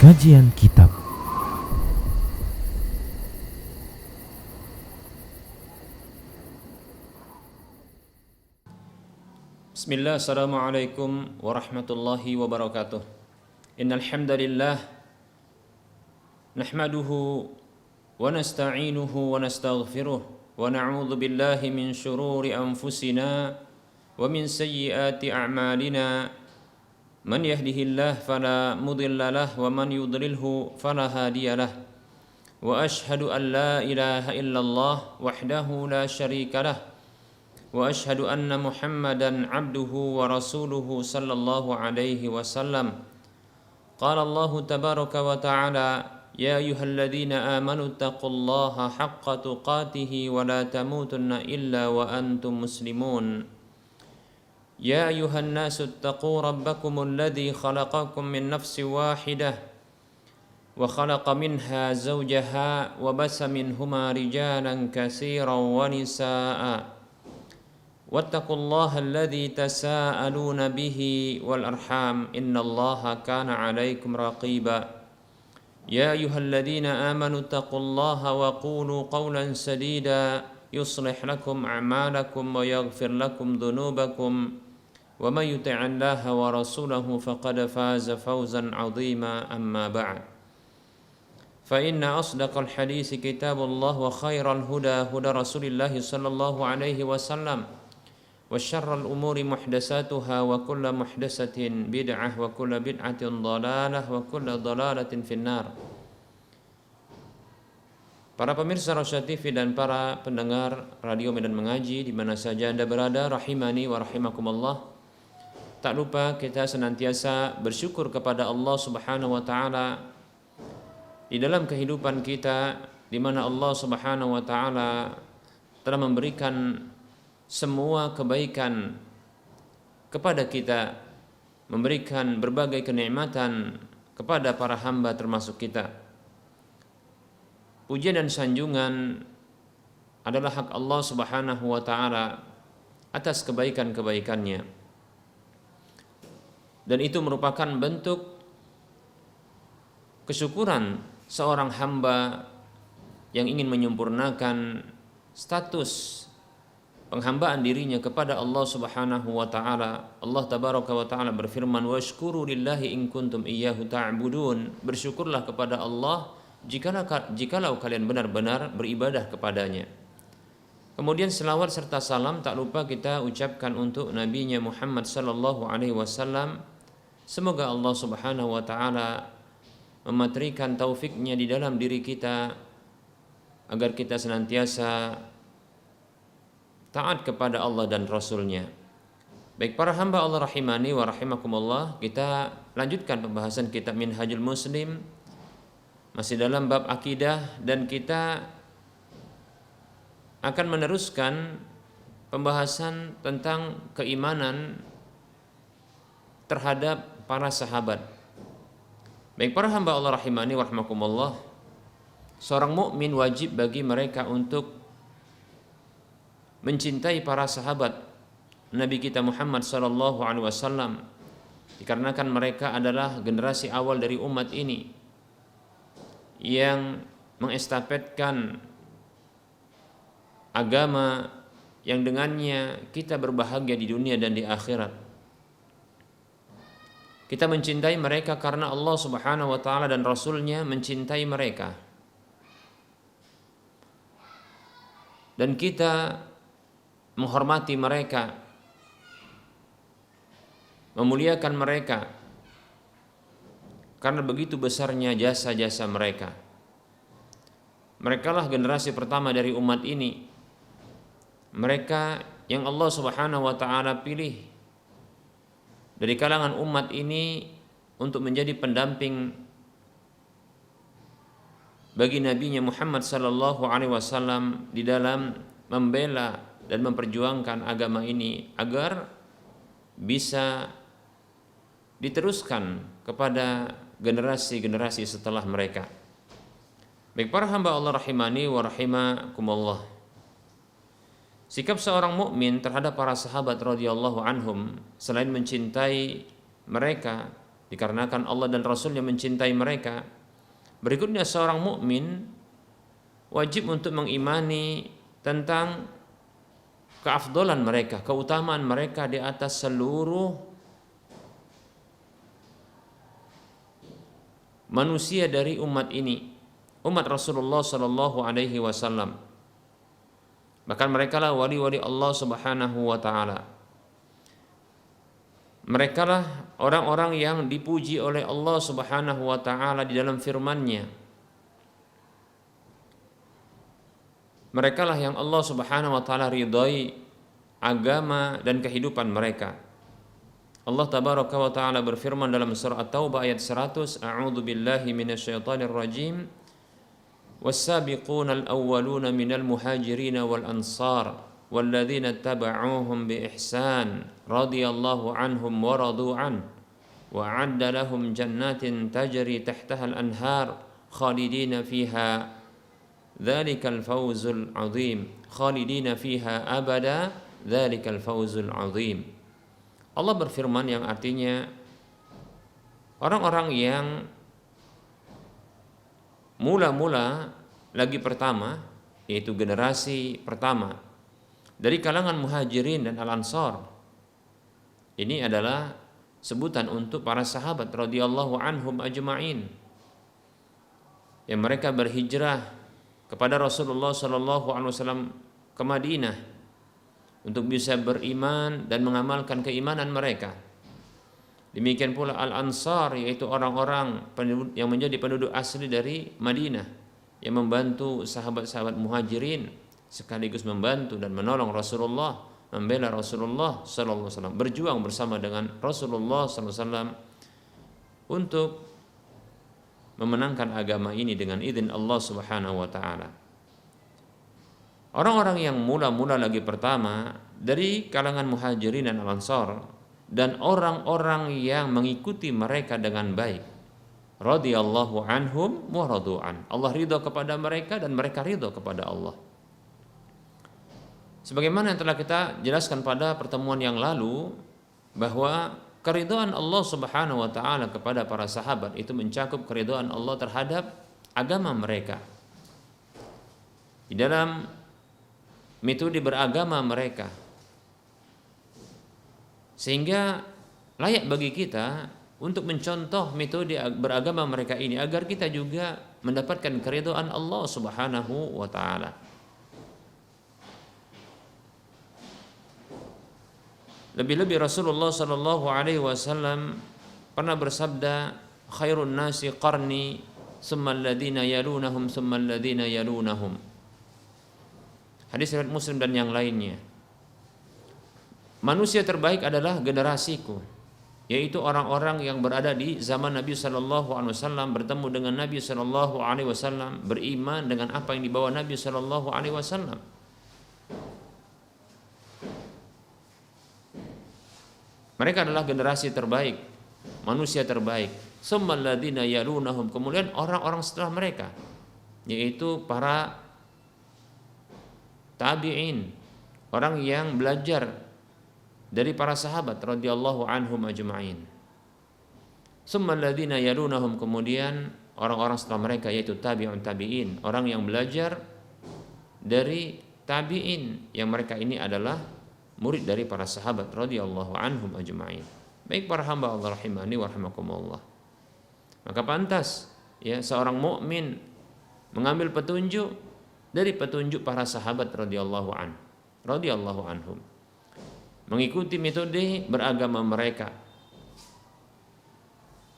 Kajian Kitab. Bismillah, assalamualaikum warahmatullahi wabarakatuh. Innal hamdalillah nahmaduhu wa nasta'inuhu wa nastaghfiruh wa na'udzu billahi min shururi anfusina wa min sayyiati a'malina. Man yahdihillahu fala mudilla lahu wa man yudlilhu fala hadiya lahu. Wa ashhadu an la ilaha illallah wahdahu la syarika lahu. Wa ashhadu anna Muhammadan abduhu wa rasuluhu sallallahu alaihi wasallam. Qala Allah tabaraka wa ta'ala, ya ayyuhalladzina amanu taqullaha haqqa tuqatih wa la tamutunna illa wa antum muslimun. Ya ayyuhan nasu taqu rabbakumul ladzi khalaqakum min nafsin wahidah wa khalaqa minha zawjaha wa bassa minhuma rijalan katsiran wa nisaa'a. Wattaqullaha alladzi tasaaluna bihi wal arham innallaha kana 'alaikum raqiba. Ya ayyuhalladzina amanu taqullaha wa qulu qawlan sadida yuslih lakum a'malakum wa yaghfir lakum dhunubakum wa may yuti'illaha wa rasulahu faqad faza fawzan 'azima. Amma ba'd. Fa inna asdaqal hadits kitabullah wa khairal huda huda Rasulillah sallallahu alaihi wasallam. Wa syarrul umuri muhdatsatuha wa kullu muhdatsatin bid'ah wa kullu bid'atin dhalalah wa kullu dhalalatin finnar. Para pemirsa Rosyad TV dan para pendengar Radio Medan Mengaji di mana saja Anda berada, rahimani wa rahimakumullah. Tak lupa kita senantiasa bersyukur kepada Allah Subhanahu wa taala di dalam kehidupan kita, di mana Allah Subhanahu wa taala telah memberikan semua kebaikan kepada kita, memberikan berbagai kenikmatan kepada para hamba termasuk kita. Pujian dan sanjungan adalah hak Allah Subhanahu wa taala atas kebaikan-kebaikannya. Dan itu merupakan bentuk kesyukuran seorang hamba yang ingin menyempurnakan status penghambaan dirinya kepada Allah Subhanahu wa taala. Allah tabaraka wa taala berfirman, "Washkuru lillahi in kuntum iyyahu ta'budun." Bersyukurlah kepada Allah jikalau kalian benar-benar beribadah kepadanya. Kemudian selawat serta salam tak lupa kita ucapkan untuk nabinya Muhammad sallallahu alaihi wasallam. Semoga Allah Subhanahu wa taala mematrikan taufiknya di dalam diri kita agar kita senantiasa taat kepada Allah dan Rasulnya. Baik para hamba Allah rahimani wa rahimakumullah, kita lanjutkan pembahasan kitab Minhajul Muslim masih dalam bab akidah, dan kita akan meneruskan pembahasan tentang keimanan terhadap para sahabat. Baik para hamba Allah rahimani wa rahimakumullah, seorang mukmin wajib bagi mereka untuk mencintai para sahabat Nabi kita Muhammad sallallahu alaihi wasallam, dikarenakan mereka adalah generasi awal dari umat ini yang mengestafetkan agama yang dengannya kita berbahagia di dunia dan di akhirat. Kita mencintai mereka karena Allah Subhanahu wa taala dan Rasulnya mencintai mereka. Dan kita menghormati mereka, memuliakan mereka karena begitu besarnya jasa-jasa mereka. Merekalah generasi pertama dari umat ini. Mereka yang Allah Subhanahu wa taala pilih dari kalangan umat ini untuk menjadi pendamping bagi nabinya Muhammad sallallahu alaihi wasallam di dalam membela dan memperjuangkan agama ini agar bisa diteruskan kepada generasi-generasi setelah mereka. Baik para hamba Allah rahimani wa rahimakumullah, sikap seorang mukmin terhadap para sahabat radhiyallahu anhum selain mencintai mereka dikarenakan Allah dan Rasulnya mencintai mereka. Berikutnya seorang mukmin wajib untuk mengimani tentang keafdolan mereka, keutamaan mereka di atas seluruh manusia dari umat ini, umat Rasulullah Sallallahu Alaihi Wasallam. Bahkan mereka lah wali-wali Allah Subhanahu Wa Taala. Mereka lah orang-orang yang dipuji oleh Allah Subhanahu Wa Taala di dalam firman-Nya. Mereka lah yang Allah Subhanahu Wa Taala ridhai agama dan kehidupan mereka. Allah Tabaraka wa Ta'ala berfirman dalam surah At-Taubah ayat 100, A'udzu billahi minasyaitonir rajim. Was-sabiquna al-awwaluna minal muhajirin wal ansar walladzina tabauhum bi ihsan radhiyallahu anhum wa radu an wa 'adda lahum jannatin tajri tahtaha al-anhar khalidina fiha dzalikal fawzul 'adzim khalidina fiha abada dzalikal fawzul 'adzim. Allah berfirman yang artinya orang-orang yang mula-mula lagi pertama, yaitu generasi pertama dari kalangan muhajirin dan al-ansar. Ini adalah sebutan untuk para sahabat radhiyallahu anhum ajma'in yang mereka berhijrah kepada Rasulullah sallallahu alaihi wasallam ke Madinah untuk bisa beriman dan mengamalkan keimanan mereka. Demikian pula Al-Ansar, yaitu orang-orang yang menjadi penduduk asli dari Madinah yang membantu sahabat-sahabat muhajirin sekaligus membantu dan menolong Rasulullah, membela Rasulullah sallallahu alaihi wasallam, berjuang bersama dengan Rasulullah sallallahu alaihi wasallam untuk memenangkan agama ini dengan izin Allah Subhanahu wa taala. Orang-orang yang mula-mula lagi pertama dari kalangan muhajirin dan al-ansar dan orang-orang yang mengikuti mereka dengan baik, radhiyallahu anhum wa radu'an. Allah ridha kepada mereka dan mereka ridha kepada Allah. Sebagaimana yang telah kita jelaskan pada pertemuan yang lalu, bahwa keridhaan Allah Subhanahu wa taala kepada para sahabat itu mencakup keridhaan Allah terhadap agama mereka. Di dalam metode beragama mereka, sehingga layak bagi kita untuk mencontoh metode beragama mereka ini agar kita juga mendapatkan keridhaan Allah Subhanahu wa taala. Lebih-lebih Rasulullah sallallahu alaihi wasallam pernah bersabda, khairun nasi qarni tsumma alladziina yalunahum tsumma alladziina yalunahum. Hadis riwayat Muslim dan yang lainnya. Manusia terbaik adalah generasiku, yaitu orang-orang yang berada di zaman Nabi sallallahu alaihi wasallam, bertemu dengan Nabi sallallahu alaihi wasallam, beriman dengan apa yang dibawa Nabi sallallahu alaihi wasallam. Mereka adalah generasi terbaik, manusia terbaik. Tsummal ladzina yalunahum, kemudian orang-orang setelah mereka, yaitu para tabi'in, orang yang belajar dari para sahabat radhiyallahu anhum ajma'in. Tsummal ladzina yalunahum, kemudian orang-orang setelah mereka yaitu tabi'un tabi'in, orang yang belajar dari tabi'in yang mereka ini adalah murid dari para sahabat radhiyallahu anhum ajma'in. Baik para hamba Allah rahimani wa rahimakumullah. Maka pantas ya seorang mukmin mengambil petunjuk dari petunjuk para sahabat radhiyallahu anhum, mengikuti metode beragama mereka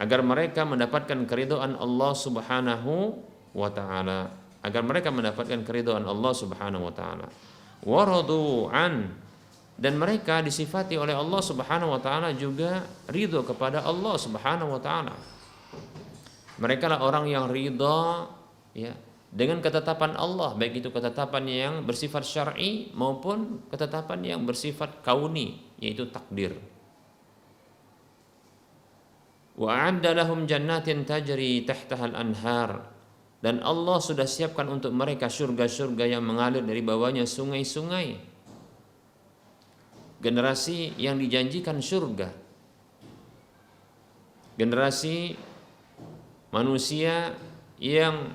agar mereka mendapatkan keridhaan Allah Subhanahu wa taala, agar mereka mendapatkan keridhaan Allah Subhanahu wa taala. Wa radu'an, dan mereka disifati oleh Allah Subhanahu wa taala juga ridho kepada Allah Subhanahu wa taala. Mereka lah orang yang ridha ya dengan ketetapan Allah, baik itu ketetapan yang bersifat syar'i maupun ketetapan yang bersifat kauni, yaitu takdir. Wa 'adda lahum jannatin tajri tahtaha al-anhar, dan Allah sudah siapkan untuk mereka surga-surga yang mengalir dari bawahnya sungai-sungai. Generasi yang dijanjikan surga. generasi manusia yang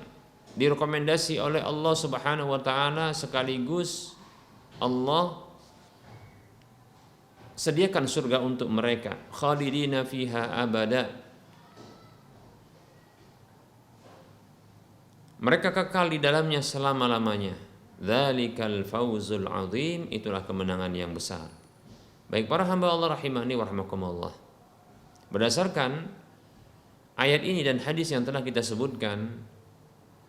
direkomendasi oleh Allah Subhanahu wa taala, sekaligus Allah sediakan surga untuk mereka, khalidina fiha abada. Mereka kekal di dalamnya selama-lamanya. Dzalikal fawzul azim, itulah kemenangan yang besar. Baik para hamba Allah rahimani wa rahimakumullah. Berdasarkan ayat ini dan hadis yang telah kita sebutkan,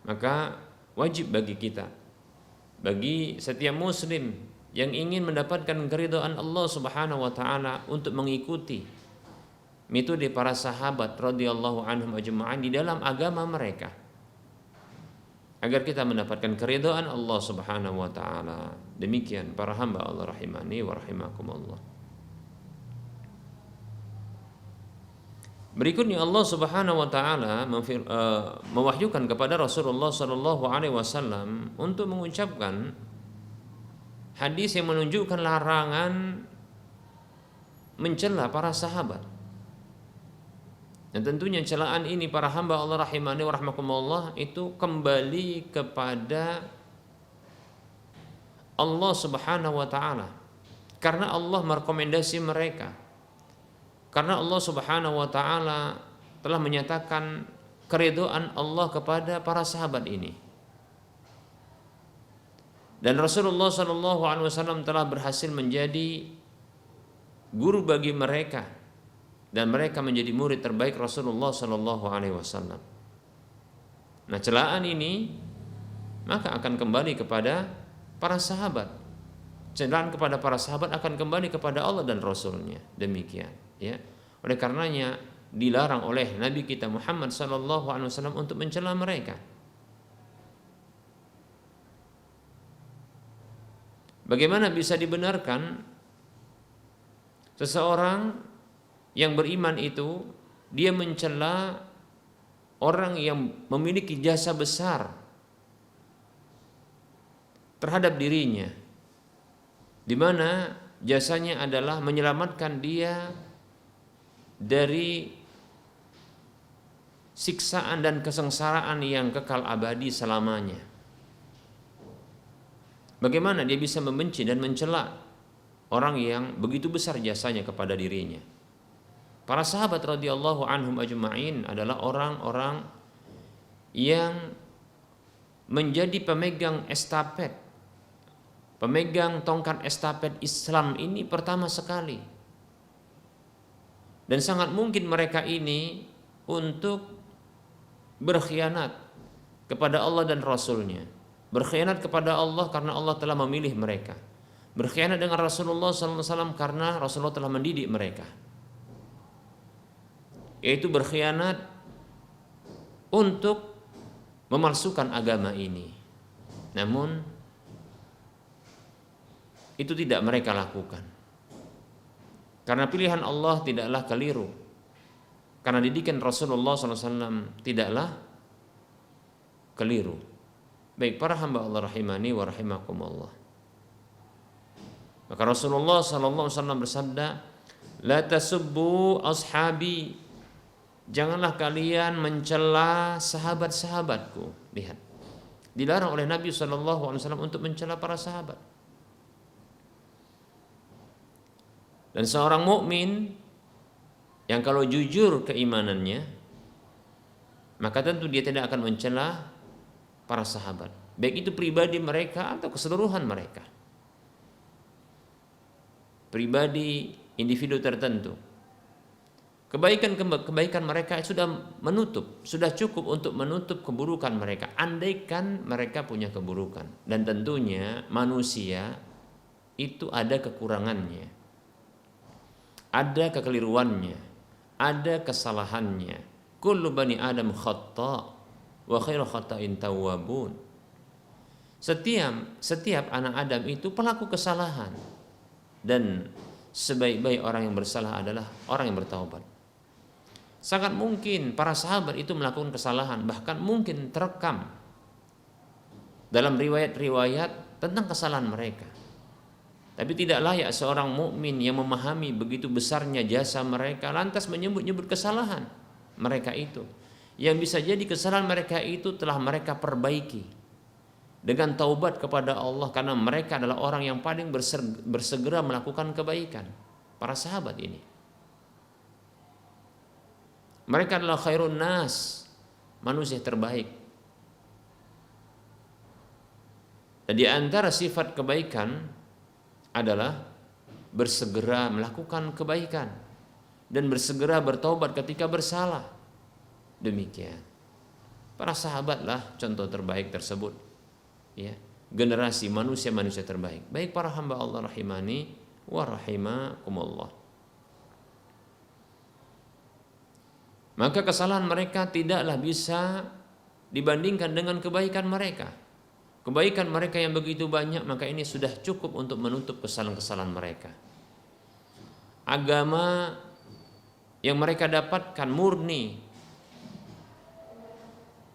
maka wajib bagi kita, bagi setiap muslim yang ingin mendapatkan keridhaan Allah Subhanahu wa taala, untuk mengikuti metode para sahabat radhiyallahu anhum ajma'in di dalam agama mereka, agar kita mendapatkan keridhaan Allah Subhanahu wa taala. Demikian para hamba Allah rahimani wa rahimakumullah. Berikutnya Allah Subhanahu wa taala mewahyukan kepada Rasulullah sallallahu alaihi wasallam untuk mengucapkan hadis yang menunjukkan larangan mencela para sahabat. Dan tentunya celaan ini para hamba Allah rahimani wa rahmakumullah itu kembali kepada Allah Subhanahu wa taala, karena Allah merekomendasi mereka, karena Allah Subhanahu wa taala telah menyatakan keridhaan Allah kepada para sahabat ini. Dan Rasulullah SAW telah berhasil menjadi guru bagi mereka, dan mereka menjadi murid terbaik Rasulullah SAW. Nah, celaan ini maka akan kembali kepada para sahabat. Celaan kepada para sahabat akan kembali kepada Allah dan Rasulnya. Demikian, ya. Oleh karenanya dilarang oleh Nabi kita Muhammad SAW untuk mencela mereka. Bagaimana bisa dibenarkan seseorang yang beriman itu dia mencela orang yang memiliki jasa besar terhadap dirinya, di mana jasanya adalah menyelamatkan dia dari siksaan dan kesengsaraan yang kekal abadi selamanya. Bagaimana dia bisa membenci dan mencela orang yang begitu besar jasanya kepada dirinya? Para sahabat radhiyallahu anhum ajma'in adalah orang-orang yang menjadi pemegang estafet, pemegang tongkat estafet Islam ini pertama sekali. Dan sangat mungkin mereka ini untuk berkhianat kepada Allah dan Rasulnya. Berkhianat kepada Allah karena Allah telah memilih mereka. Berkhianat dengan Rasulullah SAW karena Rasulullah telah mendidik mereka. Yaitu berkhianat untuk memalsukan agama ini. Namun itu tidak mereka lakukan, karena pilihan Allah tidaklah keliru, karena didikan Rasulullah SAW tidaklah keliru. Baik para hamba Allah rahimani wa rahimakumullah. Maka Rasulullah SAW bersabda, la tasubbu ashabi, janganlah kalian mencela sahabat-sahabatku. Lihat, dilarang oleh Nabi SAW untuk mencela para sahabat. Dan seorang mukmin yang kalau jujur keimanannya, maka tentu dia tidak akan mencela para sahabat, baik itu pribadi mereka atau keseluruhan mereka, pribadi individu tertentu. Kebaikan mereka sudah cukup untuk menutup keburukan mereka, andaikan mereka punya keburukan. Dan tentunya manusia itu ada kekurangannya, ada kekeliruannya, ada kesalahannya. Kullu bani Adam khata' wa khairu khata'in tawwabun. Setiap anak Adam itu pelaku kesalahan, dan sebaik-baik orang yang bersalah adalah orang yang bertaubat. Sangat mungkin para sahabat itu melakukan kesalahan, bahkan mungkin terekam dalam riwayat-riwayat tentang kesalahan mereka. Tapi tidak layak seorang mukmin yang memahami begitu besarnya jasa mereka lantas menyebut-nyebut kesalahan. mereka itu. Yang bisa jadi kesalahan mereka itu telah mereka perbaiki dengan taubat kepada Allah, karena mereka adalah orang yang paling bersegera melakukan kebaikan. Para sahabat ini, mereka adalah khairun nas, manusia terbaik. Dan di antara sifat kebaikan adalah bersegera melakukan kebaikan dan bersegera bertaubat ketika bersalah. Demikian. Para sahabatlah contoh terbaik tersebut. Ya, generasi manusia-manusia terbaik. Baik para hamba Allah rahimani wa rahimakumullah. Maka kesalahan mereka tidaklah bisa dibandingkan dengan kebaikan mereka. Kebaikan mereka yang begitu banyak, maka ini sudah cukup untuk menutup kesalahan-kesalahan mereka. Agama yang mereka dapatkan murni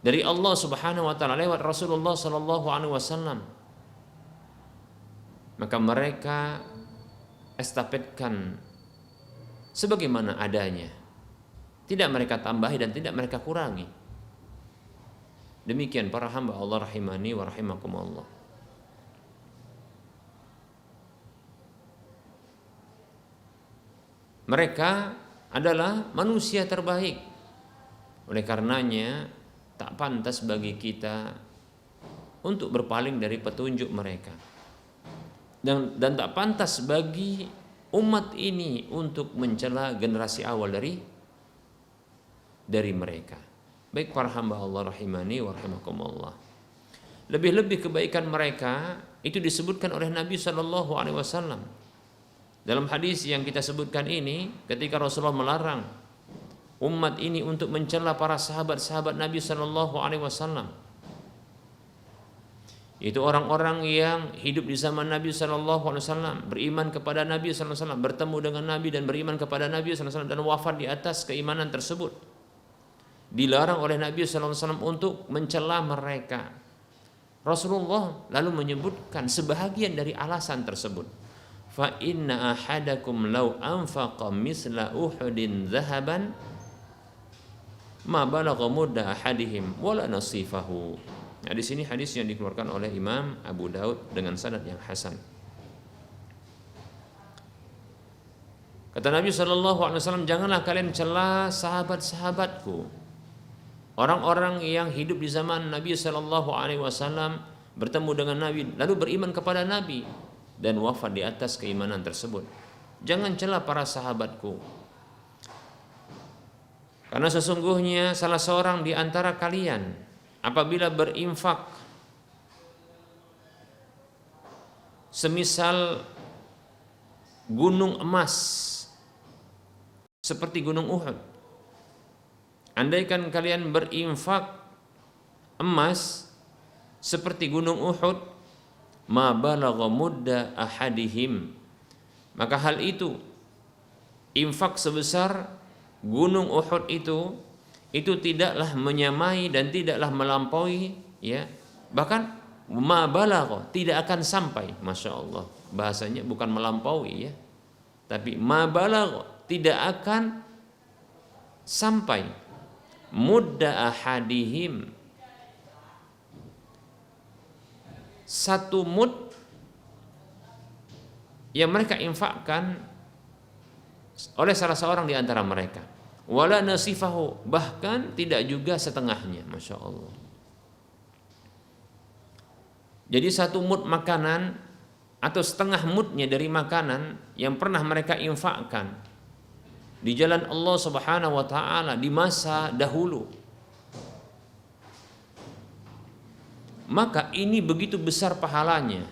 dari Allah Subhanahu wa taala lewat Rasulullah sallallahu alaihi wasallam. Maka mereka estafetkan sebagaimana adanya. Tidak mereka tambahi dan tidak mereka kurangi. Demikian para hamba Allah rahimani wa rahimakumullah. Mereka adalah manusia terbaik. Oleh karenanya tak pantas bagi kita untuk berpaling dari petunjuk mereka. Dan tak pantas bagi umat ini untuk mencela generasi awal dari mereka. Baik para hamba Allah rahimani wa rahimakumullah. Lebih-lebih kebaikan mereka itu disebutkan oleh Nabi sallallahu alaihi wasallam. Dalam hadis yang kita sebutkan ini, ketika Rasulullah melarang umat ini untuk mencela para sahabat-sahabat Nabi sallallahu alaihi wasallam. Itu orang-orang yang hidup di zaman Nabi sallallahu alaihi wasallam, beriman kepada Nabi sallallahu alaihi wasallam, bertemu dengan Nabi dan beriman kepada Nabi sallallahu alaihi wasallam dan wafat di atas keimanan tersebut. Dilarang oleh Nabi sallallahu alaihi wasallam untuk mencela mereka. Rasulullah lalu menyebutkan sebahagian dari alasan tersebut. Fa inna ahadakum law anfaqa misla Uhudin zahaban ma balagha mudda ahadihim wala nasifahu. Nah, di sini hadis yang dikeluarkan oleh Imam Abu Daud dengan sanad yang hasan. Kata Nabi sallallahu alaihi wasallam, janganlah kalian cela sahabat-sahabatku. Orang-orang yang hidup di zaman Nabi sallallahu alaihi wasallam, bertemu dengan Nabi lalu beriman kepada Nabi dan wafat di atas keimanan tersebut. Jangan cela para sahabatku. Karena sesungguhnya salah seorang di antara kalian apabila berinfak semisal gunung emas seperti gunung Uhud. Andaikan kalian berinfak emas seperti gunung Uhud, ma balagha mudda ahadihim, maka hal itu, infak sebesar gunung Uhud itu tidaklah menyamai dan tidaklah melampaui, ya, bahkan ma balagha, tidak akan sampai. Masya Allah, bahasanya bukan melampaui, ya, tapi ma balagha, tidak akan sampai mudda ahadihim, satu mud yang mereka infakkan oleh salah seorang di antara mereka, wala nasifahu, bahkan tidak juga setengahnya. Masya Allah. Jadi satu mud makanan atau setengah mudnya dari makanan yang pernah mereka infakkan di jalan Allah Subhanahu wa taala di masa dahulu, maka ini begitu besar pahalanya.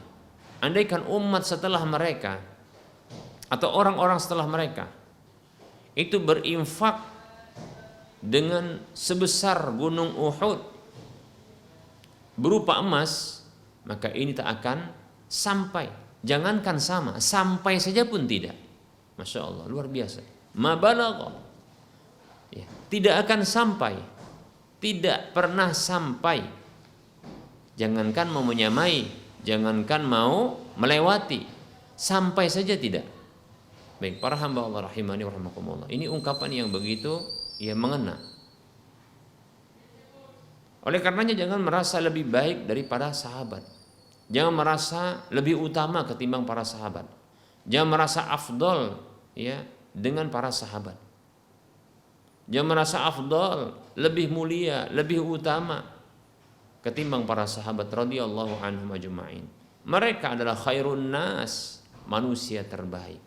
Andaikan umat setelah mereka atau orang-orang setelah mereka itu berinfak dengan sebesar gunung Uhud berupa emas, maka ini tak akan sampai. Jangankan sama, sampai saja pun tidak. Masya Allah, luar biasa. Ma balagha, ya, tidak akan sampai, tidak pernah sampai. Jangankan mau menyamai, jangankan mau melewati, sampai saja tidak. Baik para hamba Allah rahimani wa rahimakumullah, ini ungkapan yang begitu, ya, mengena. Oleh karenanya jangan merasa lebih baik daripada sahabat. Jangan merasa lebih utama ketimbang para sahabat. Jangan merasa afdol ya dengan para sahabat. Jangan merasa afdol, lebih mulia, lebih utama ketimbang para sahabat radhiyallahu anhum ajma'in. Mereka adalah khairun nas, manusia terbaik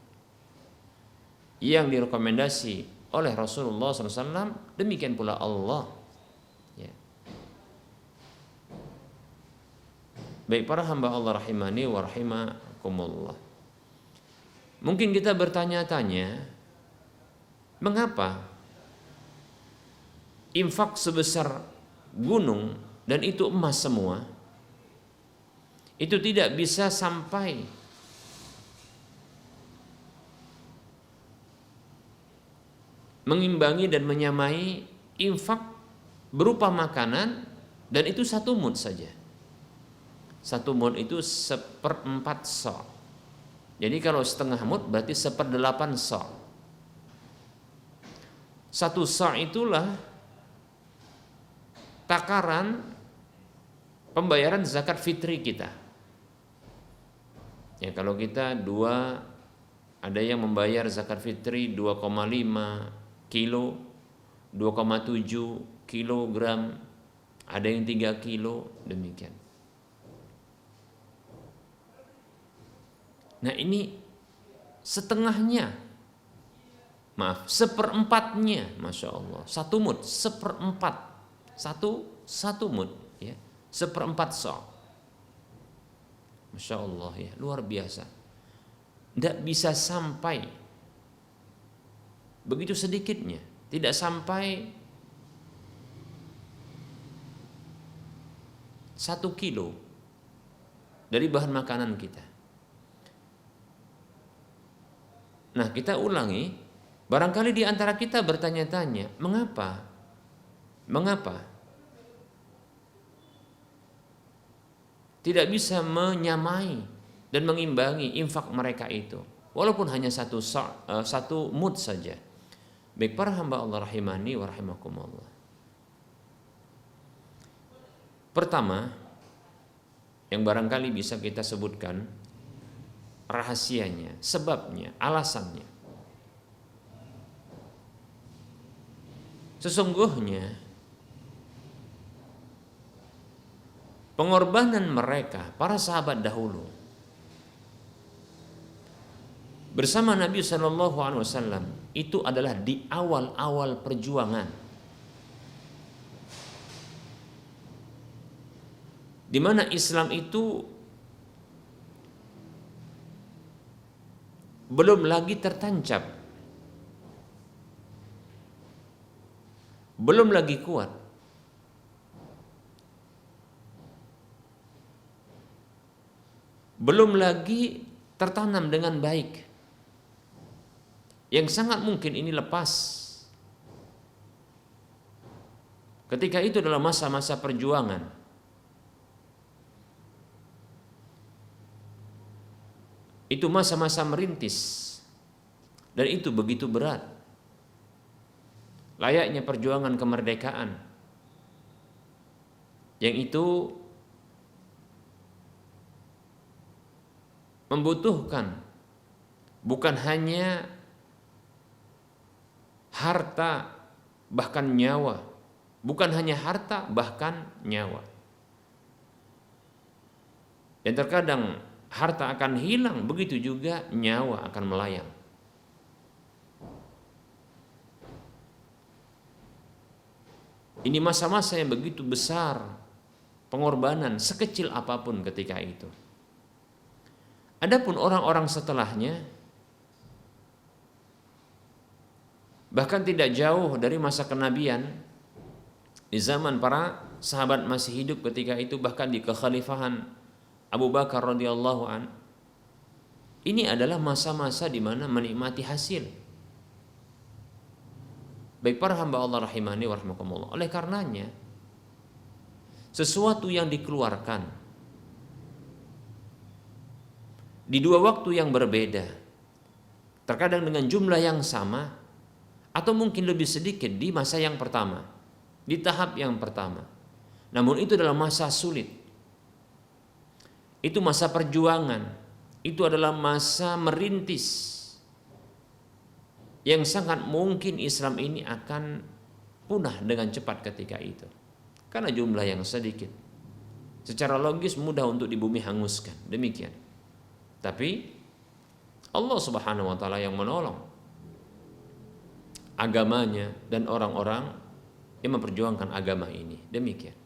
yang direkomendasi oleh Rasulullah SAW, demikian pula Allah. Ya. Baik para hamba Allah rahimani wa rahimakumullah. Mungkin kita bertanya-tanya, mengapa infak sebesar gunung dan itu emas semua itu tidak bisa sampai mengimbangi dan menyamai infak berupa makanan, dan itu 1 mud saja. 1 mud itu 1/4 sa'. Jadi kalau setengah mud berarti 1/8 sa'. 1 sa' itulah takaran pembayaran zakat fitri kita. Ya, kalau kita ada yang membayar zakat fitri 2,5 kilo, 2,7 kilogram, ada yang 3 kilo, demikian. Nah ini setengahnya, maaf, 1/4-nya, Masya Allah, 1 mud, 1/4, satu mud, ya, 1/4 sa'. Masya Allah ya, luar biasa. Tidak bisa sampai begitu sedikitnya, tidak sampai 1 kilo dari bahan makanan kita. Nah kita ulangi, barangkali di antara kita bertanya-tanya, mengapa tidak bisa menyamai dan mengimbangi infak mereka itu, walaupun hanya 1 mud saja. Baik para hamba Allah rahimani wa rahimakumullah. Pertama, yang barangkali bisa kita sebutkan rahasianya, sebabnya, alasannya. Sesungguhnya pengorbanan mereka, para sahabat dahulu, bersama Nabi SAW itu adalah di awal-awal perjuangan, di mana Islam itu belum lagi tertancap, belum lagi kuat. Belum lagi tertanam dengan baik. Yang sangat mungkin ini lepas. Ketika itu adalah masa-masa perjuangan. Itu masa-masa merintis. Dan itu begitu berat. Layaknya perjuangan kemerdekaan. Yang itu membutuhkan bukan hanya harta, bahkan nyawa. Bukan hanya harta, bahkan nyawa. Dan terkadang harta akan hilang, begitu juga nyawa akan melayang. Ini masa-masa yang begitu besar, pengorbanan sekecil apapun ketika itu. Adapun orang-orang setelahnya, bahkan tidak jauh dari masa kenabian, di zaman para sahabat masih hidup ketika itu, bahkan di kekhalifahan Abu Bakar radhiyallahu an, ini adalah masa-masa di mana menikmati hasil. Baik para hamba Allah rahimani wa rahimakumullah. Oleh karenanya, sesuatu yang dikeluarkan di 2 waktu yang berbeda, terkadang dengan jumlah yang sama, atau mungkin lebih sedikit di masa yang pertama, di tahap yang pertama, Namun itu adalah masa sulit. Itu masa perjuangan. Itu adalah masa merintis yang sangat mungkin Islam ini akan punah dengan cepat ketika itu. Karena jumlah yang sedikit. Secara logis mudah untuk di bumi hanguskan. Demikian. Tapi Allah Subhanahu wa taala yang menolong agamanya dan orang-orang yang memperjuangkan agama ini. Demikian.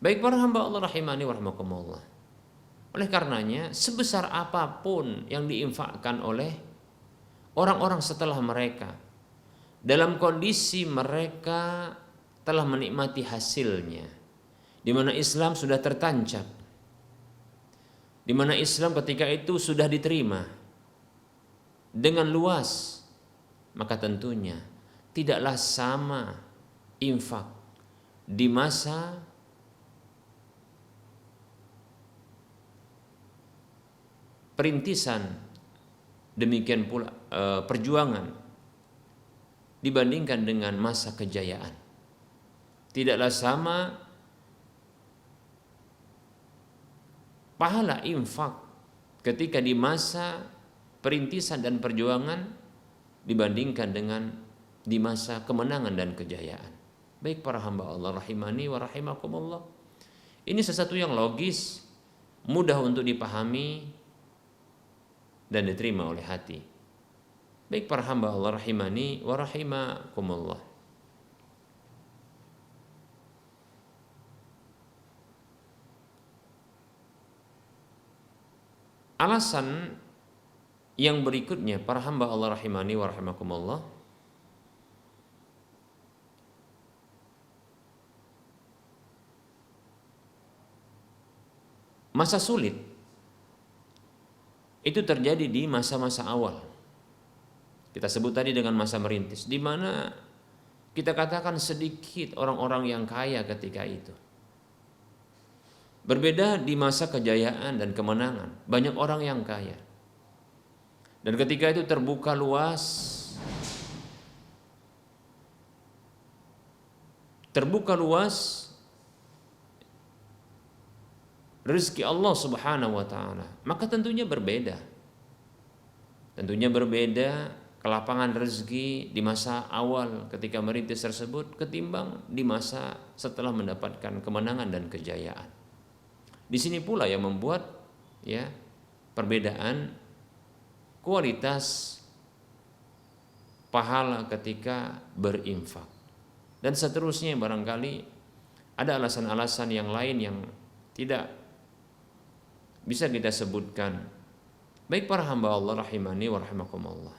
Baik para hamba Allah rahimani wa rahmakumullah. Oleh karenanya, sebesar apapun yang diinfakkan oleh orang-orang setelah mereka, dalam kondisi mereka telah menikmati hasilnya, di mana Islam sudah tertancap, di mana Islam ketika itu sudah diterima dengan luas, maka tentunya tidaklah sama infak di masa perintisan, demikian pula perjuangan dibandingkan dengan masa kejayaan. Tidaklah sama pahala infak ketika di masa perintisan dan perjuangan dibandingkan dengan di masa kemenangan dan kejayaan. Baik para hamba Allah rahimani wa rahimakumullah. Ini sesuatu yang logis, mudah untuk dipahami dan diterima oleh hati. Baik para hamba Allah rahimani wa rahimakumullah. Alasan yang berikutnya para hamba Allah rahimani wa rahimakumullah, masa sulit itu terjadi di masa-masa awal. Kita sebut tadi dengan masa merintis, di mana kita katakan sedikit orang-orang yang kaya ketika itu. Berbeda di masa kejayaan dan kemenangan, banyak orang yang kaya. Dan ketika itu terbuka luas rezeki Allah Subhanahu wa taala, maka tentunya berbeda. Tentunya berbeda kelapangan rezeki di masa awal ketika merintis tersebut ketimbang di masa setelah mendapatkan kemenangan dan kejayaan. Di sini pula yang membuat perbedaan kualitas pahala ketika berinfak. Dan seterusnya barangkali ada alasan-alasan yang lain yang tidak bisa kita sebutkan. Baik para hamba Allah rahimani wa rahimakumullah.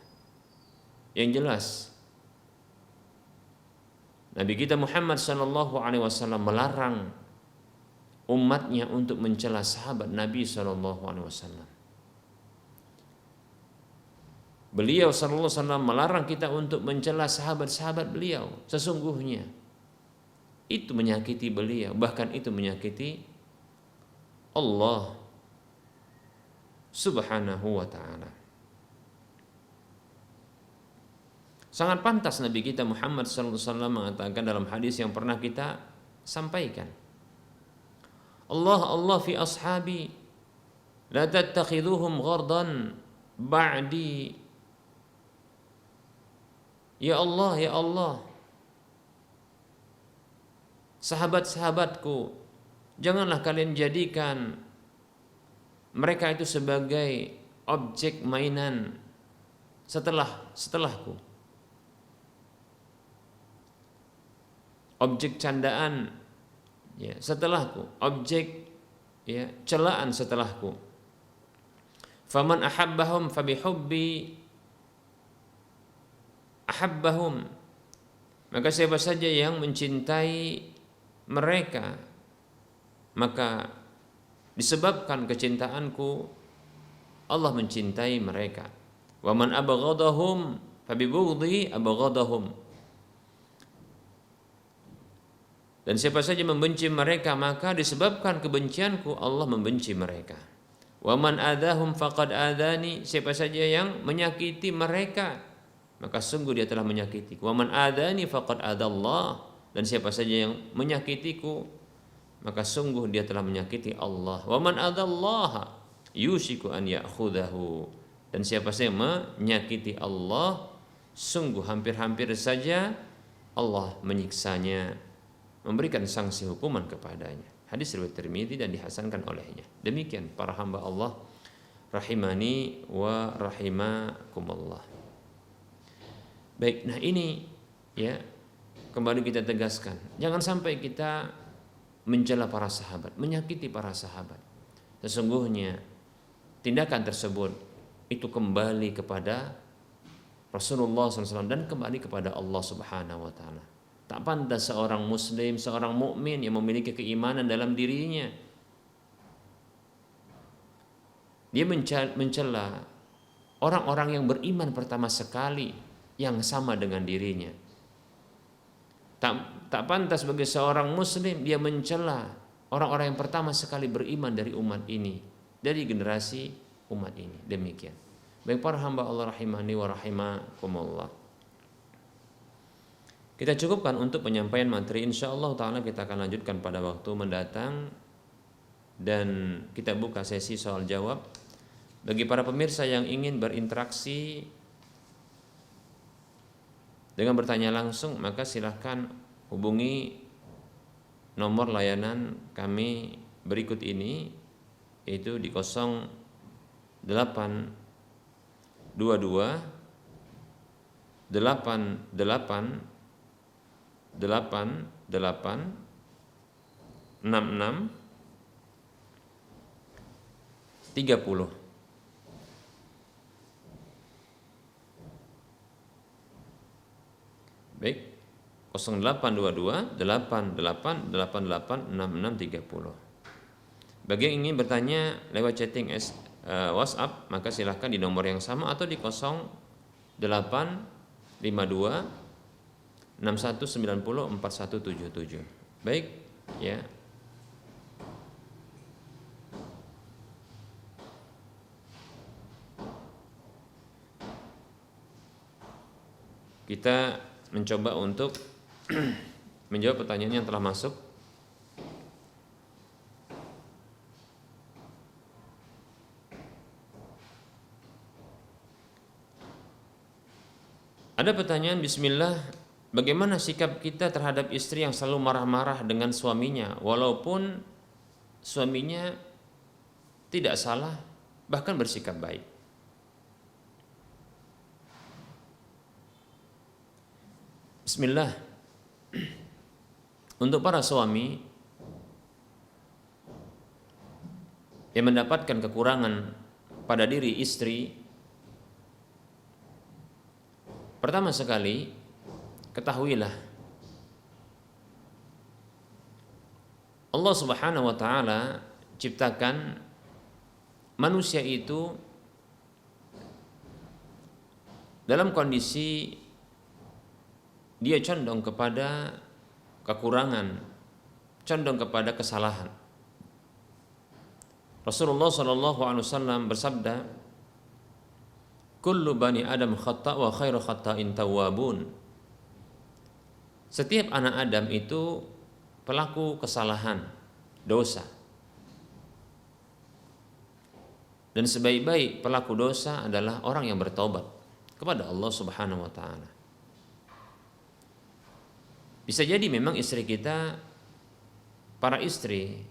Yang jelas Nabi kita Muhammad sallallahu alaihi wasallam melarang umatnya untuk mencela sahabat Nabi sallallahu alaihi wasallam. Beliau sallallahu alaihi wasallam melarang kita untuk mencela sahabat-sahabat beliau. Sesungguhnya itu menyakiti beliau, bahkan itu menyakiti Allah Subhanahu wa ta'ala. Sangat pantas Nabi kita Muhammad sallallahu alaihi wasallam mengatakan dalam hadis yang pernah kita sampaikan, Allah fi ashabi la tattakhiduhum ghardan ba'di. Ya Allah, sahabat-sahabatku, janganlah kalian jadikan mereka itu sebagai objek mainan setelahku, objek candaan setelahku, objek celaan setelahku. Faman ahabbahum fabihubbi ahabbahum, maka siapa saja yang mencintai mereka, maka disebabkan kecintaanku Allah mencintai mereka. Wa man abghadahum fabibughdhi abghadahum, dan siapa saja membenci mereka maka disebabkan kebencianku Allah membenci mereka. Wa man adahum faqad adani, siapa saja yang menyakiti mereka maka sungguh dia telah menyakiti. Wa man adani faqad adallah, Dan siapa saja yang menyakitiku, maka sungguh dia telah menyakiti Allah. Wa man adallaha yushiku an ya'khudahu. Dan siapa saja yang menyakiti Allah, sungguh hampir-hampir saja Allah menyiksanya, memberikan sanksi hukuman kepadanya. Hadis riwayat Tirmidzi dan dihasankan olehnya. Demikian para hamba Allah rahimani wa rahimakumullah. Baik, nah ini ya kembali kita tegaskan, jangan sampai kita mencela para sahabat, menyakiti para sahabat. Sesungguhnya tindakan tersebut itu kembali kepada Rasulullah SAW dan kembali kepada Allah Subhanahu wa taala. Tak pantas seorang muslim, seorang mukmin yang memiliki keimanan dalam dirinya, dia mencela orang-orang yang beriman pertama sekali yang sama dengan dirinya. Tak pantas bagi seorang muslim dia mencela orang-orang yang pertama sekali beriman dari umat ini, dari generasi umat ini. Demikian. Baik para hamba Allah rahimani wa rahimakumullah. Kita cukupkan untuk penyampaian materi. Insyaallah ta'ala kita akan lanjutkan pada waktu mendatang. Dan kita buka sesi soal jawab. Bagi para pemirsa yang ingin berinteraksi dengan bertanya langsung, maka silahkan hubungi nomor layanan kami berikut ini, yaitu di 0822 88 66 30. Baik, 0822 88 88 66 30. Bagi yang ingin bertanya lewat chatting WhatsApp, maka silahkan di nomor yang sama atau di 0852 6190 4177. Baik, ya. Kita mencoba untuk menjawab pertanyaan yang telah masuk. Ada pertanyaan, bismillah, bagaimana sikap kita terhadap istri yang selalu marah-marah dengan suaminya walaupun suaminya tidak salah, bahkan bersikap baik? Bismillah. Untuk para suami yang mendapatkan kekurangan pada diri istri, pertama sekali ketahuilah Allah Subhanahu wa taala ciptakan manusia itu dalam kondisi dia condong kepada kekurangan, condong kepada kesalahan. Rasulullah SAW bersabda, "Kullu bani Adam khata' wa khairu khata'in tawwabun." Setiap anak Adam itu pelaku kesalahan, dosa. Dan sebaik-baik pelaku dosa adalah orang yang bertobat kepada Allah Subhanahu wa taala. Bisa jadi memang istri kita, para istri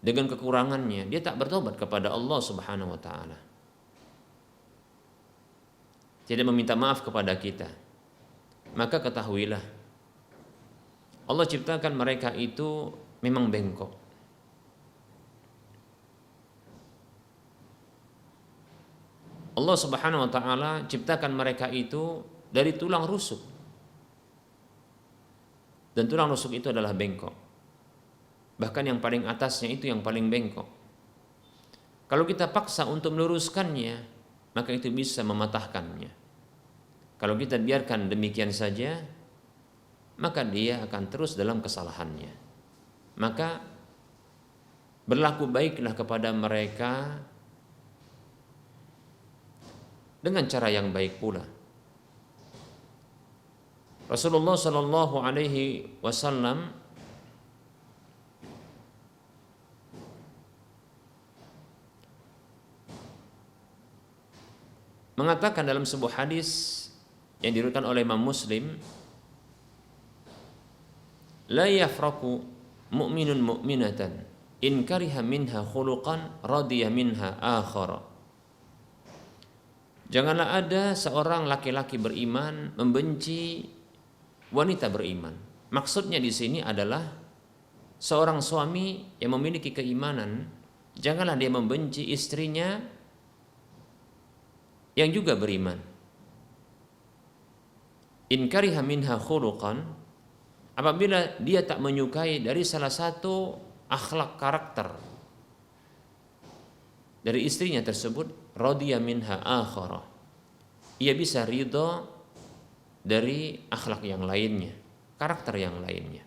dengan kekurangannya dia tak bertobat kepada Allah Subhanahu wa taala. Tidak meminta maaf kepada kita. Maka ketahuilah Allah ciptakan mereka itu memang bengkok. Allah Subhanahu wa taala ciptakan mereka itu dari tulang rusuk. Dan tulang rusuk itu adalah bengkok. Bahkan yang paling atasnya itu yang paling bengkok. Kalau kita paksa untuk meluruskannya, maka itu bisa mematahkannya. Kalau kita biarkan demikian saja, maka dia akan terus dalam kesalahannya. Maka berlaku baiklah kepada mereka dengan cara yang baik pula. Rasulullah Shallallahu Alaihi Wasallam mengatakan dalam sebuah hadis yang diriwayatkan oleh Imam Muslim, la yafraku mu'minun mu'minatan in kariha minha khuluqan radiya minha akhara. Janganlah ada seorang laki-laki beriman membenci wanita beriman. Maksudnya di sini adalah seorang suami yang memiliki keimanan, janganlah dia membenci istrinya yang juga beriman. In kariha minha khuluqan, apabila dia tak menyukai dari salah satu akhlak karakter dari istrinya tersebut, radiya minha akhara, ia bisa ridho dari akhlak yang lainnya, karakter yang lainnya.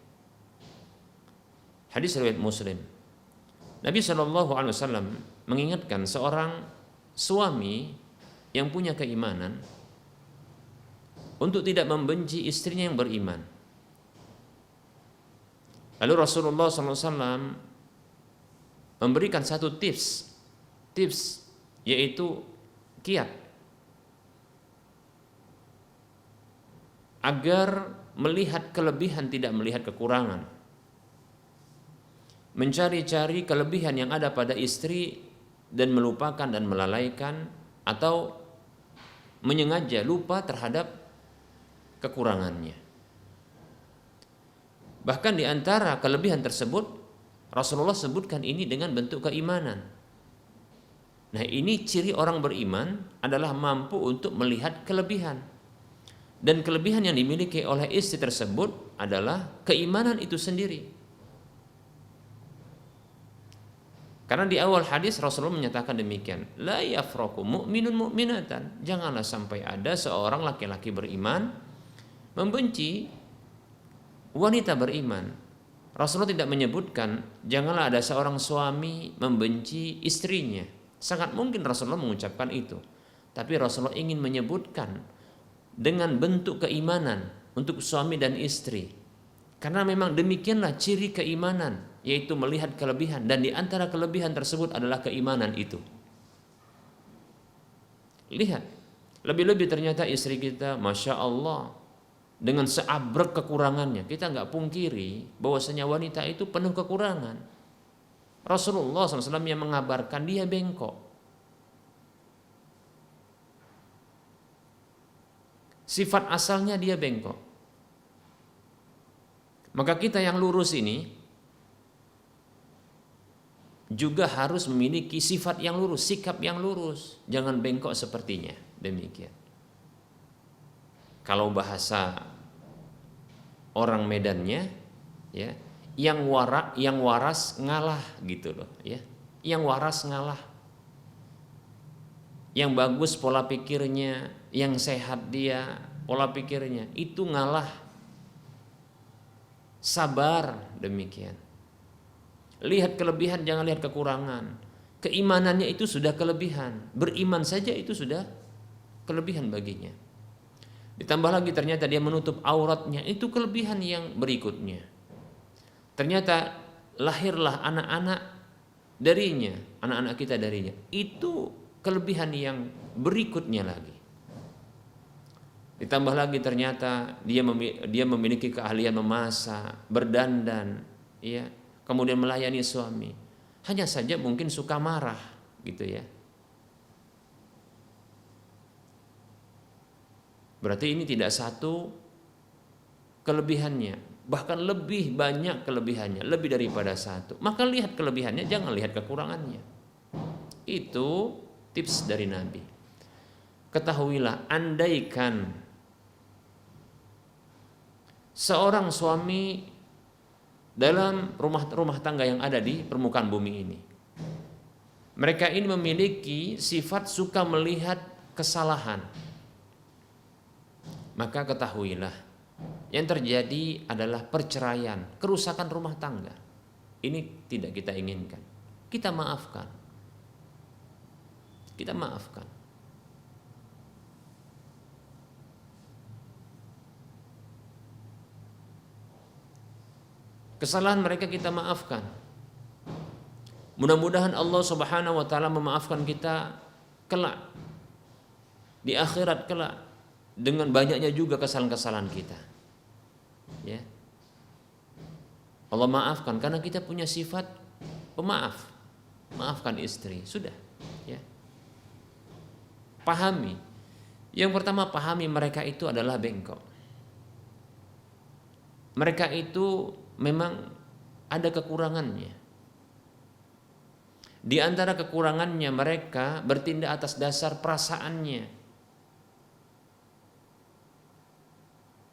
Hadis riwayat Muslim. Nabi SAW mengingatkan seorang suami yang punya keimanan untuk tidak membenci istrinya yang beriman. Lalu Rasulullah SAW memberikan satu tips, yaitu kiat agar melihat kelebihan tidak melihat kekurangan, mencari-cari kelebihan yang ada pada istri dan melupakan dan melalaikan atau menyengaja lupa terhadap kekurangannya. Bahkan di antara kelebihan tersebut Rasulullah sebutkan ini dengan bentuk keimanan. Nah, ini ciri orang beriman adalah mampu untuk melihat kelebihan. Dan kelebihan yang dimiliki oleh istri tersebut adalah keimanan itu sendiri. Karena di awal hadis Rasulullah menyatakan demikian, la yafraku mu'minun mu'minatan, janganlah sampai ada seorang laki-laki beriman membenci wanita beriman. Rasulullah tidak menyebutkan janganlah ada seorang suami membenci istrinya. Sangat mungkin Rasulullah mengucapkan itu, tapi Rasulullah ingin menyebutkan dengan bentuk keimanan untuk suami dan istri. Karena memang demikianlah ciri keimanan, yaitu melihat kelebihan, dan di antara kelebihan tersebut adalah keimanan itu. Lihat, lebih-lebih ternyata istri kita, Masya Allah, dengan seabrek kekurangannya. Kita nggak pungkiri bahwasanya wanita itu penuh kekurangan. Rasulullah SAW yang mengabarkan dia bengkok. Sifat asalnya dia bengkok. Maka kita yang lurus ini juga harus memiliki sifat yang lurus, sikap yang lurus. Jangan bengkok sepertinya. Demikian. Kalau bahasa orang Medannya, ya, yang waras ngalah gitu loh, ya. Yang waras ngalah. Yang bagus pola pikirnya, yang sehat dia pola pikirnya, itu ngalah. Sabar, demikian. Lihat kelebihan, jangan lihat kekurangan. Keimanannya itu sudah kelebihan. Beriman saja itu sudah kelebihan baginya. Ditambah lagi ternyata dia menutup auratnya, itu kelebihan yang berikutnya. Ternyata lahirlah anak-anak darinya, anak-anak kita darinya. Itu kelebihan yang berikutnya lagi. Ditambah lagi ternyata dia memiliki keahlian memasak, berdandan, ya, kemudian melayani suami. Hanya saja mungkin suka marah, gitu ya. Berarti ini tidak satu kelebihannya, bahkan lebih banyak kelebihannya, lebih daripada satu. Maka lihat kelebihannya, jangan lihat kekurangannya. Itu tips dari Nabi. Ketahuilah, andaikan seorang suami dalam rumah tangga yang ada di permukaan bumi ini, mereka ini memiliki sifat suka melihat kesalahan, maka ketahuilah yang terjadi adalah perceraian, kerusakan rumah tangga. Ini tidak kita inginkan. Kita maafkan. Kita maafkan. Kesalahan mereka kita maafkan. Mudah-mudahan Allah Subhanahu wa taala memaafkan kita kelak di akhirat kelak dengan banyaknya juga kesalahan-kesalahan kita. Ya. Allah maafkan karena kita punya sifat pemaaf. Maafkan istri, sudah, ya. Pahami. Yang pertama, pahami mereka itu adalah bengkok. Mereka itu memang ada kekurangannya. Di antara kekurangannya mereka bertindak atas dasar perasaannya.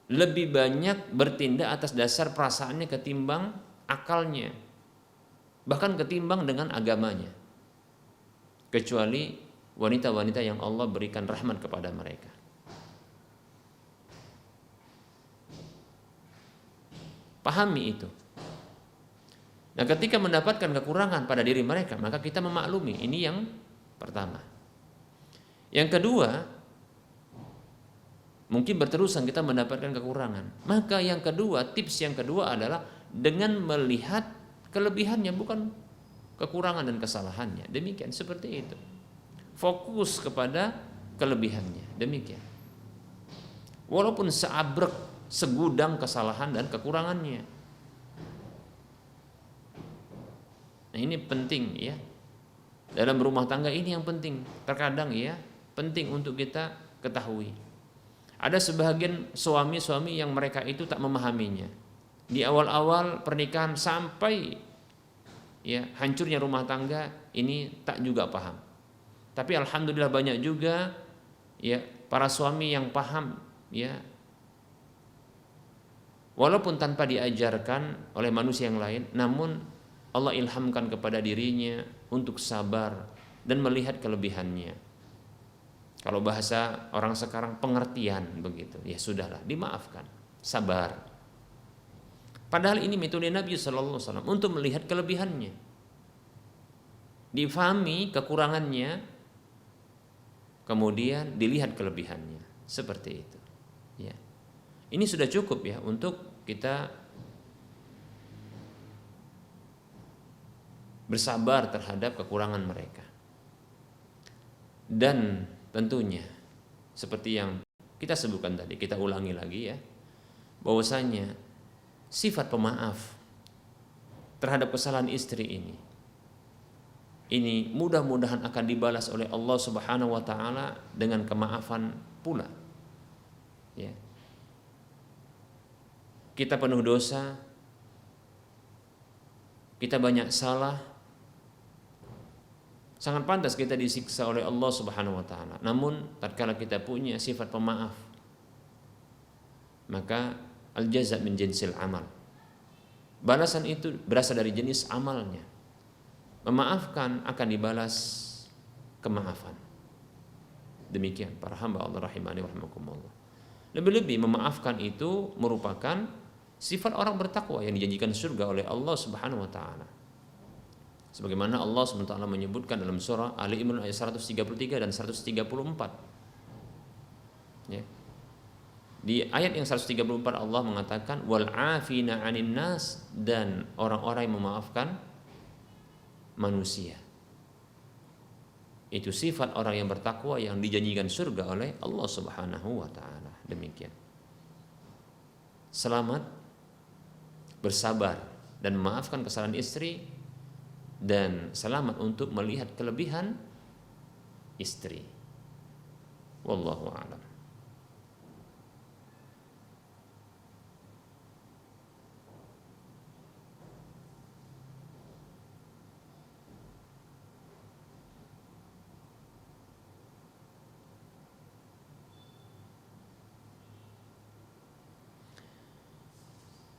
Lebih banyak bertindak atas dasar perasaannya ketimbang akalnya. Bahkan ketimbang dengan agamanya. Kecuali wanita-wanita yang Allah berikan rahmat kepada mereka. Pahami itu. Nah, ketika mendapatkan kekurangan pada diri mereka, maka kita memaklumi. Ini yang pertama. Yang kedua, mungkin berterusan kita mendapatkan kekurangan. Maka yang kedua, tips yang kedua adalah dengan melihat kelebihannya, bukan kekurangan dan kesalahannya. Demikian, seperti itu. Fokus kepada kelebihannya. Demikian. Walaupun seabrek, segudang kesalahan dan kekurangannya. Nah, ini penting ya. Dalam rumah tangga ini yang penting. Terkadang ya, penting untuk kita ketahui. Ada sebagian suami-suami yang mereka itu tak memahaminya. Di awal-awal pernikahan sampai ya hancurnya rumah tangga ini tak juga paham. Tapi alhamdulillah banyak juga ya para suami yang paham ya. Walaupun tanpa diajarkan oleh manusia yang lain, namun Allah ilhamkan kepada dirinya untuk sabar dan melihat kelebihannya. Kalau bahasa orang sekarang pengertian begitu, ya sudahlah, dimaafkan, sabar. Padahal ini metode Nabi Sallallahu Alaihi Wasallam untuk melihat kelebihannya, difahami kekurangannya, kemudian dilihat kelebihannya, seperti itu. Ya, ini sudah cukup ya untuk kita bersabar terhadap kekurangan mereka. Dan tentunya seperti yang kita sebutkan tadi, kita ulangi lagi ya, bahwasanya sifat pemaaf terhadap kesalahan istri ini mudah-mudahan akan dibalas oleh Allah Subhanahu wa taala dengan kemaafan pula. Ya. Kita penuh dosa, kita banyak salah, sangat pantas kita disiksa oleh Allah Subhanahu wa taala. Namun tatkala kita punya sifat pemaaf, maka al-jaza min jinsil amal. Balasan itu berasal dari jenis amalnya. Memaafkan akan dibalas kemaafan. Demikian para hamba Allah rahimani wa rahimakumullah. Lebih-lebih memaafkan itu merupakan sifat orang bertakwa yang dijanjikan surga oleh Allah Subhanahu wa taala. Sebagaimana Allah SWT menyebutkan dalam surah Ali Imran ayat 133 dan 134. Ya. Di ayat yang 134 Allah mengatakan wal afina 'anin nas, dan orang-orang yang memaafkan manusia. Itu sifat orang yang bertakwa yang dijanjikan surga oleh Allah Subhanahu wa taala. Demikian. Selamat, bersabar dan memaafkan kesalahan istri, dan selamat untuk melihat kelebihan istri. Wallahu a'lam.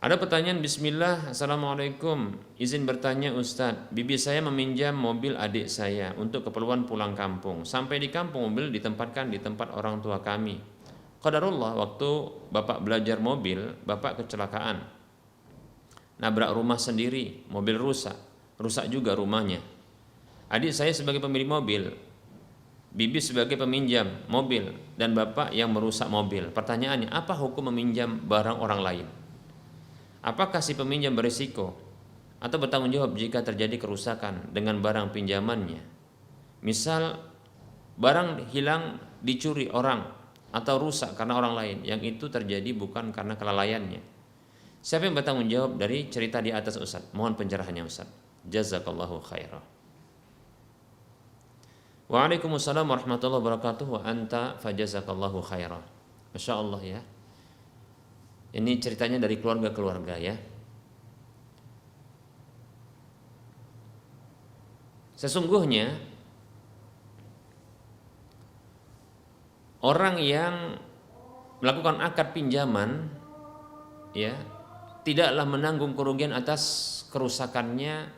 Ada pertanyaan, bismillah, assalamualaikum, izin bertanya Ustadz, bibi saya meminjam mobil adik saya untuk keperluan pulang kampung. Sampai di kampung mobil ditempatkan di tempat orang tua kami. Qadarullah, waktu bapak belajar mobil, bapak kecelakaan, nabrak rumah sendiri, mobil rusak juga rumahnya. Adik saya sebagai pemilik mobil, bibi sebagai peminjam mobil, dan bapak yang merusak mobil. Pertanyaannya, apa hukum meminjam barang orang lain? Apakah si peminjam berisiko atau bertanggung jawab jika terjadi kerusakan dengan barang pinjamannya? Misal barang hilang dicuri orang atau rusak karena orang lain, yang itu terjadi bukan karena kelalaiannya. Siapa yang bertanggung jawab dari cerita di atas Ustaz? Mohon pencerahannya Ustaz. Jazakallahu khairan. Waalaikumsalam warahmatullahi wabarakatuh. Wa anta fajazakallahu khairan. Masya Allah ya. Ini ceritanya dari keluarga-keluarga ya. Sesungguhnya orang yang melakukan akad pinjaman ya tidaklah menanggung kerugian atas kerusakannya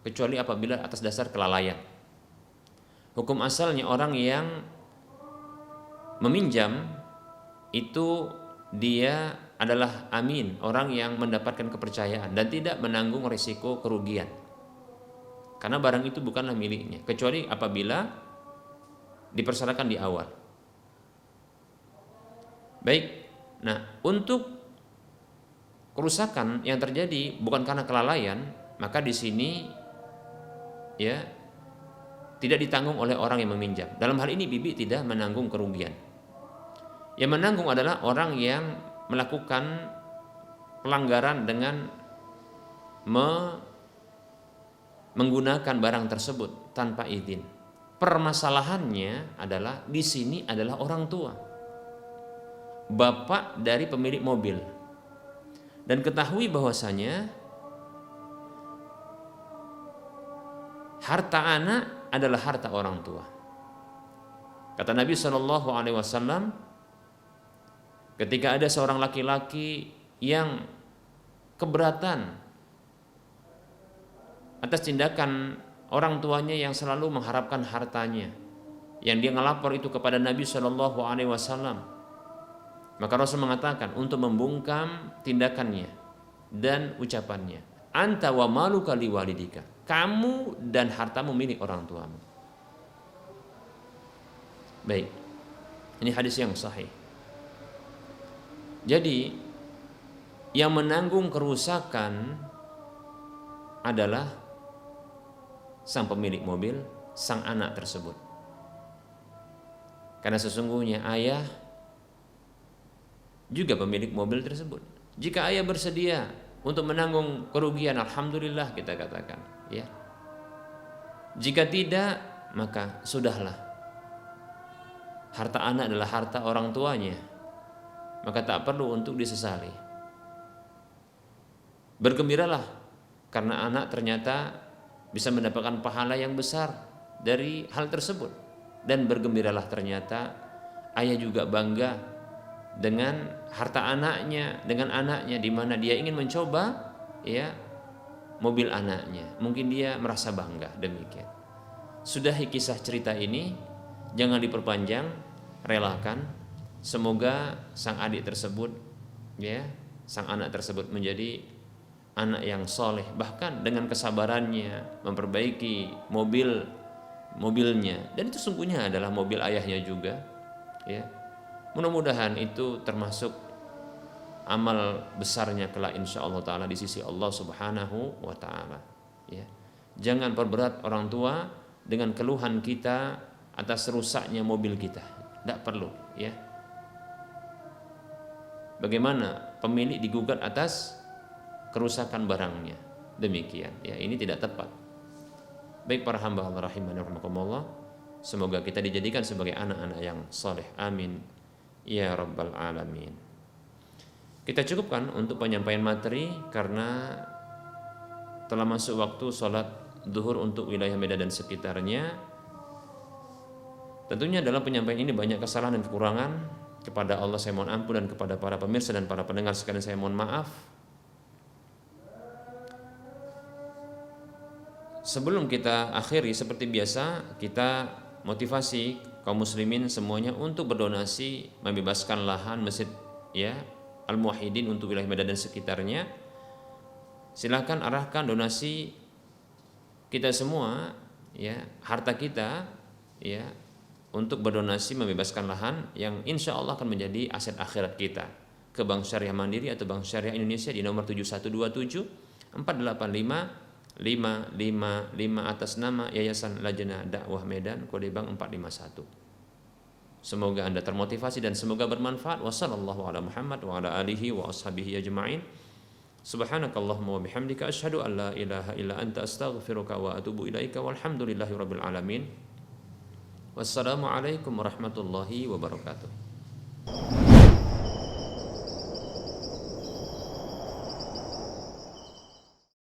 kecuali apabila atas dasar kelalaian. Hukum asalnya orang yang meminjam itu dia adalah amin, orang yang mendapatkan kepercayaan dan tidak menanggung risiko kerugian. Karena barang itu bukanlah miliknya, kecuali apabila dipersyaratkan di awal. Baik, nah untuk kerusakan yang terjadi bukan karena kelalaian, maka di sini ya tidak ditanggung oleh orang yang meminjam. Dalam hal ini bibi tidak menanggung kerugian. Yang menanggung adalah orang yang melakukan pelanggaran dengan menggunakan barang tersebut tanpa izin. Permasalahannya adalah di sini adalah orang tua, bapak dari pemilik mobil. Dan ketahui bahwasanya harta anak adalah harta orang tua. Kata Nabi SAW, ketika ada seorang laki-laki yang keberatan atas tindakan orang tuanya yang selalu mengharapkan hartanya, yang dia ngelapor itu kepada Nabi SAW, maka Rasul mengatakan untuk membungkam tindakannya dan ucapannya, anta wa maluka liwalidika, kamu dan hartamu milik orang tuamu. Baik, ini hadis yang sahih. Jadi yang menanggung kerusakan adalah sang pemilik mobil, sang anak tersebut. Karena sesungguhnya ayah juga pemilik mobil tersebut. Jika ayah bersedia untuk menanggung kerugian, alhamdulillah kita katakan, ya. Jika tidak, maka sudahlah. Harta anak adalah harta orang tuanya, maka tak perlu untuk disesali. Bergembiralah karena anak ternyata bisa mendapatkan pahala yang besar dari hal tersebut, dan bergembiralah ternyata ayah juga bangga dengan harta anaknya, dengan anaknya, di mana dia ingin mencoba ya mobil anaknya. Mungkin dia merasa bangga demikian. Sudahi kisah cerita ini, jangan diperpanjang, relakan. Semoga sang adik tersebut ya, sang anak tersebut menjadi anak yang soleh, bahkan dengan kesabarannya memperbaiki mobilnya, dan itu sungguhnya adalah mobil ayahnya juga ya. Mudah-mudahan itu termasuk amal besarnya kelak insyaallah taala di sisi Allah Subhanahu wa taala ya. Jangan perberat orang tua dengan keluhan kita atas rusaknya mobil kita, tidak perlu ya. Bagaimana pemilik digugat atas kerusakan barangnya, demikian ya, ini tidak tepat. Baik para hamba Allah rahimani rahimakumullah, semoga kita dijadikan sebagai anak-anak yang saleh, amin ya rabbal alamin. Kita cukupkan untuk penyampaian materi karena telah masuk waktu sholat zuhur untuk wilayah Medan dan sekitarnya. Tentunya dalam penyampaian ini banyak kesalahan dan kekurangan. Kepada Allah saya mohon ampun, dan kepada para pemirsa dan para pendengar sekalian saya mohon maaf. Sebelum kita akhiri, seperti biasa kita motivasi kaum muslimin semuanya untuk berdonasi membebaskan lahan masjid ya Al-Muwahhidin untuk wilayah Medan dan sekitarnya. Silakan arahkan donasi kita semua ya, harta kita ya, untuk berdonasi membebaskan lahan yang insya Allah akan menjadi aset akhirat kita. ke Bank Syariah Mandiri atau Bank Syariah Indonesia di nomor 7127 485 555 atas nama Yayasan Lajnah Dakwah Medan, kode bank 451. Semoga Anda termotivasi dan semoga bermanfaat. Wassallallahu ala Muhammad wa ala alihi wa ashabihi ajma'in. Subhanakallahumma wa bihamdika asyhadu an la ilaha illa anta astaghfiruka wa atubu ilaika walhamdulillahi rabbil alamin. Wassalamualaikum warahmatullahi wabarakatuh.